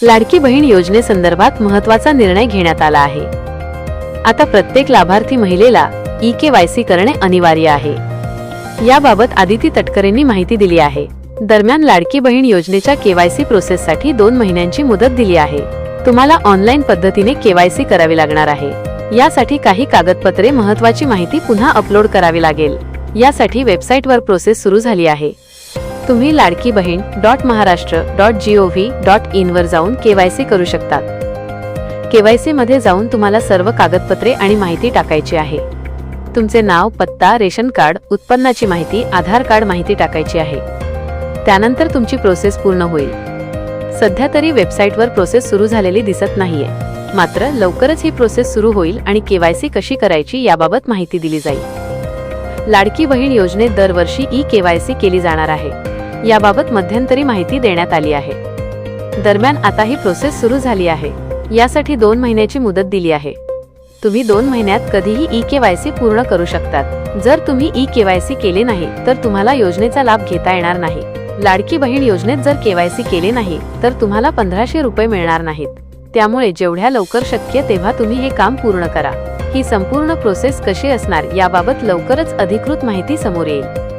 लाडकी बहीण योजनेसंदर्भात महत्त्वाचा निर्णय घेण्यात आला आहे। आता प्रत्येक लाभार्थी महिलेला ई-केवायसी करणे अनिवार्य आहे। याबाबत आदिती तटकरेंनी माहिती दिली आहे। दरम्यान लाडकी बहीण योजनेच्या केवायसी प्रोसेससाठी 2 महिन्यांची मुदत दिली आहे। तुम्हाला ऑनलाईन पद्धतीने केवायसी करावी लागणार आहे। यासाठी काही कागदपत्रे, महत्त्वाची माहिती पुन्हा अपलोड करावी लागेल। यासाठी वेबसाईटवर प्रोसेस सुरू झाली आहे। तुम्ही ladkibaheen.maharashtra.gov.in वर जाऊन केवायसी करू शकतात। केवायसी मध्ये जाऊन तुम्हाला सर्व कागदपत्रे आणि माहिती टाकायची आहे। तुमचे नाव, पत्ता, रेशन कार्ड, उत्पन्नाची माहिती, आधार कार्ड माहिती टाकायची आहे। त्यानंतर तुमची प्रोसेस पूर्ण होईल। सध्या तरी वेबसाईटवर प्रोसेस सुरू झालेली दिसत नाहीये, मात्र लवकरच ही प्रोसेस सुरू होईल आणि केवायसी कशी करायची याबाबत माहिती दिली जाईल। लाडकी बहीण योजनेत दरवर्षी ई-केवायसी केली जाणार आहे। याबाबत मध्यंतरी माहिती देण्यात आली आहे। दरम्यान आता ही प्रोसेस सुरू झाली आहे। यासाठी 2 महिन्याची मुदत दिली आहे। तुम्ही 2 महिन्यात कधीही ई-केवायसी पूर्ण करू शकतात। जर तुम्ही ई-केवायसी केले नाही तर तुम्हाला योजनेचा लाभ घेता येणार नाही। लाडकी बहीण योजनेत जर केवायसी केले नाही तर तुम्हाला 1500 रुपये मिळणार नाहीत। त्यामुळे जेवढ्या लवकर शक्य तेव्हा तुम्ही हे काम पूर्ण करा। ही संपूर्ण प्रोसेस कशी असणार याबाबत लवकरच अधिकृत माहिती समोर येईल।